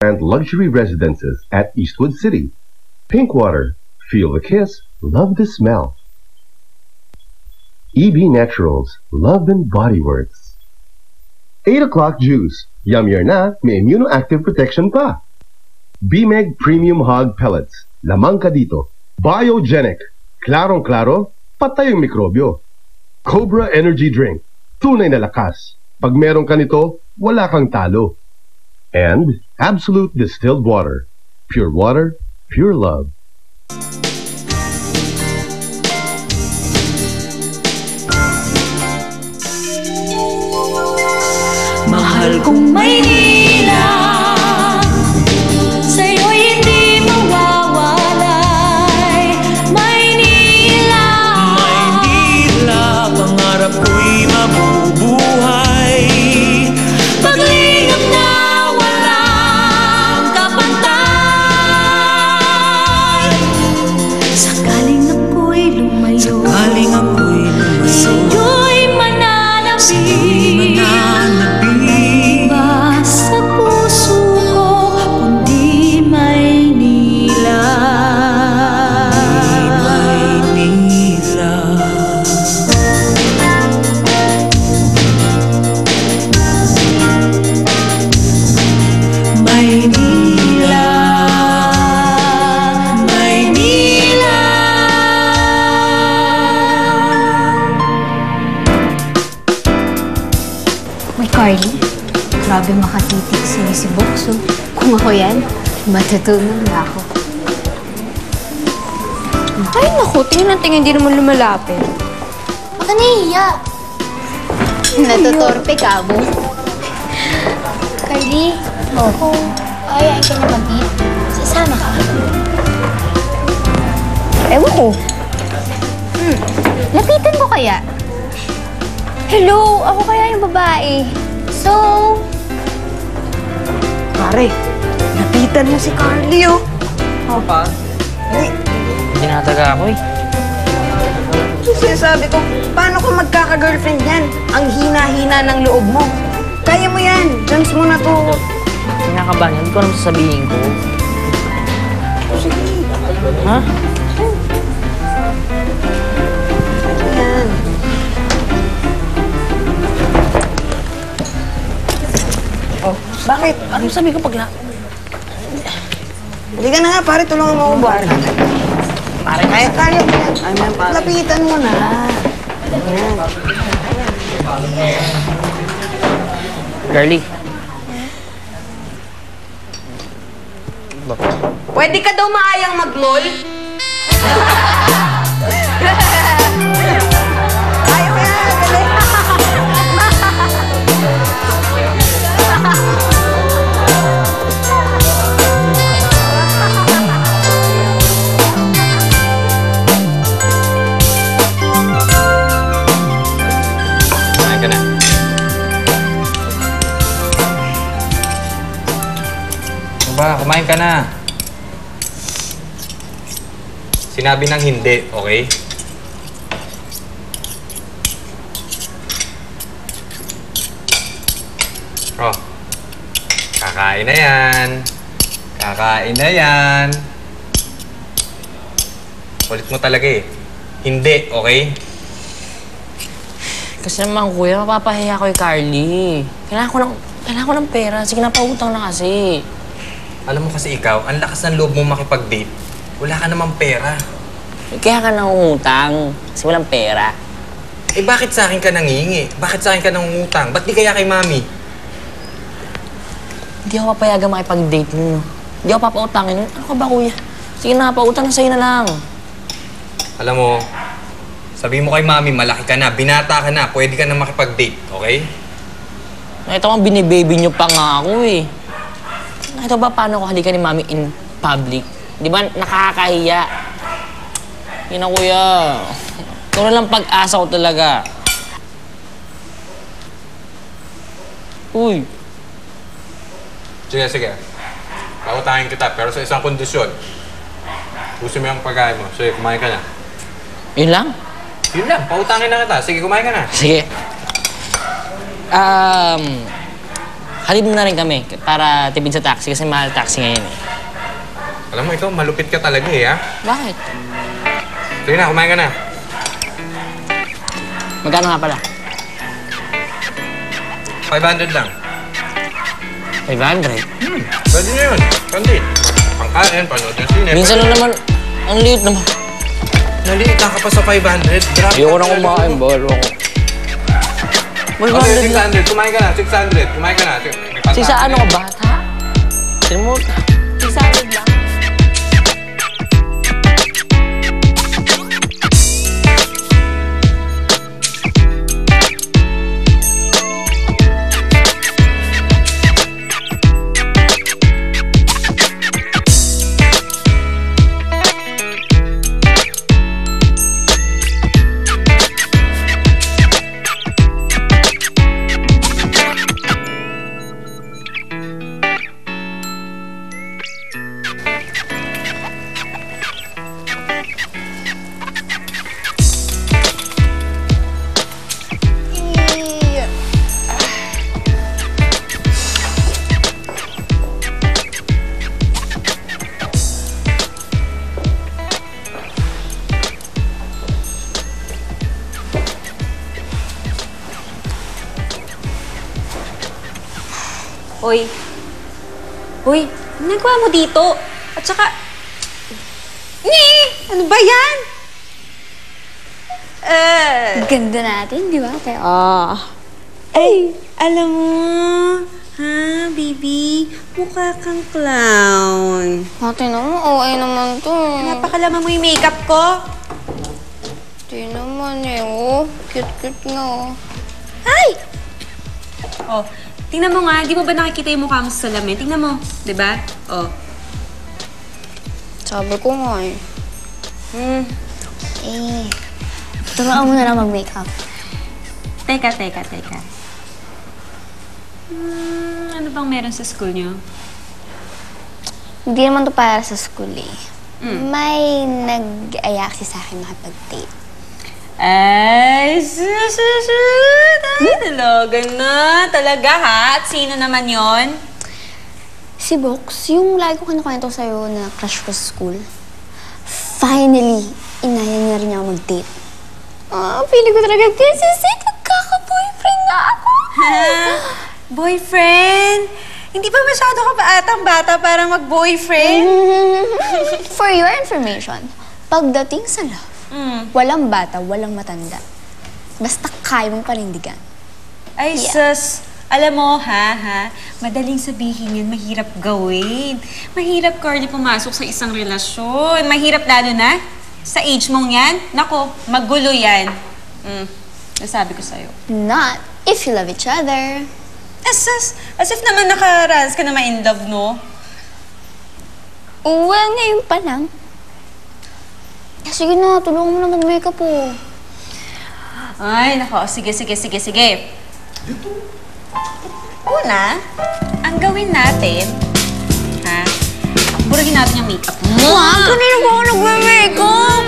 and luxury residences at Eastwood City. Pinkwater, feel the kiss, love the smell. EB Naturals, Love and Body Works. 8 o'clock juice, yummier na, may immunoactive protection pa. BMEG Premium Hog Pellets, lamang ka dito. Biogenic, klarong-klaro, patay ang mikrobyo. Cobra Energy Drink, tunay na lakas. Pag meron ka nito, wala kang talo. And Absolute Distilled Water, pure water, pure love. Mahal kong Maynila, sa'yo'y hindi mawawalay. Maynila, Maynila, pangarap ko'y mabubuhay. paglingap na walang kapantay. Sakaling ako'y lumayo, Sakaling ako'y lumayo, sa'yo'y mananabik. Iba sa puso ko, kundi Maynila. Maynila. Maynila, Maynila. May Carly, grabe makatitig sa'yo si Bokso. Kung ako yan, matutunan na ako. Ay, naku, tingin ang tingin, hindi naman lumalapit. Baka nahihiya. Natutorpe ka, Bo. Carly, kung ayayin ka na mag-eat, sasama ka. Ewan ko. Lapitan ko kaya. Hello, ako kaya yung babae. So, Pare, napitan mo si Carly, oh. Ako pa? Uy, Tinataga ako eh. sinasabi ko, paano ka magkaka-girlfriend yan? Ang hina-hina ng loob mo. Kaya mo yan. Chance mo na to. Kinakabahan, hindi ko alam sasabihin ko. Sige. Ha? Yan. Oh, bakit? Anong sabi ko pag Hindi ka na nga, pare. Tulungan mo akong buwan. Pare, Kaya mo yan. Lapitan mo na. Yan. Girlie. Pwede ka daw maayang mag-mall? Ayaw mo yan. Dali. Kumain ka na. Ba, kumain ka na. Sinabi ng hindi, okay? Oh, kakain na yan. Kakain na yan. Kulit mo talaga eh. Hindi, okay? Kasi naman kuya, mapapahiya ko kay Carly. Kailangan ko ng pera. Sige na, pautang na kasi. Alam mo kasi ikaw, ang lakas ng loob mo makipag-date. Wala ka namang pera. Kaya ka nangungutang. Kasi walang pera. Eh bakit sa akin ka nangingi? Bakit sa akin ka nangungutang? Ba't di kaya kay mami? Hindi ako papayagan makipag-date mo. Hindi ako papautangin. Ano ka ba, kuya? Sige na, pautang na sa'yo na lang. Alam mo, sabi mo kay mami, malaki ka na, binata ka na, pwede ka na makipag-date, okay? Nakita ko, binibaby niyo pa nga ako eh. Nakita ba paano ko halikan ni mami in public? Di ba nakakahiya? Yun na, kuya. Ito na lang pag-asa ko talaga. Uy. Sige, sige. Pautangin kita, pero sa isang kondisyon. Pusin mo yung pagkain mo. Sige, kumain ka na. Yun lang? Yun lang, pautangin na kita. Sige, kumain ka na. Sige. Hatid mo na rin kami para tipid sa taxi kasi mahal taxi ngayon eh. Alam mo, ikaw, malupit ka talaga eh, ha? Bakit? Sige na, kumain ka na. Magkano nga pala? 500 lang. 500? Pwede na yun. Pandi. Pangkain, panood yung sine. Minsan lang naman, ang liit naman. Naliitan ka pa sa 500. Grabe. Ayoko na kumain, baro ako. Okay, 600. Kumain ka na, 600. Kumain ka na. Sisa ano ka, bata? Tignan mo, 600 lang. Hoy. Hoy, ano nagawa mo dito? At saka... Ano ba yan? Ganda natin, di ba? Pero, Ay, alam mo, ha, baby? Mukha kang clown. ate naman, OA naman to. Napakalama mo yung makeup ko. Di naman eh, oh. Cute-cute nga, oh. Ay! Oh, tingnan mo nga, di mo ba nakikita yung mukha mo sa salamin? Tingnan mo, di ba? Oh. Sabi ko nga eh. Turuan mo na lang mag-makeup. Teka. Ano bang meron sa school niyo? Hindi naman to para sa school eh. May nag-aya kasi sa akin makipag-date. Ay, talaga na. Talaga ha? At sino naman yon? Si Box, yung lagi ko kinakwento sa'yo na crush ko sa school. Finally, inaya niya rin niya ako mag-date. Feeling ko talaga, this is it. Magkaka-boyfriend na ako. Ha? Boyfriend? Hindi ba masyado ka ba atang bata para mag-boyfriend? For your information, pagdating sa love, walang bata, walang matanda. Basta kaya mong panindigan. Ay, sus. Alam mo, madaling sabihin yun, mahirap gawin. Mahirap, Carly, pumasok sa isang relasyon. Mahirap lalo na sa age mong yan. Nako, magulo yan. Nasabi ko sa'yo. Not if you love each other. As if naman nakaranas ka na ma-in love, no? Well, ngayon pa lang. Sige na, tulungan mo na mag-makeup po. Ay, nako. Sige. Una, ang gawin natin, burugin natin yung makeup mo. Kanina ba ako nag-makeup?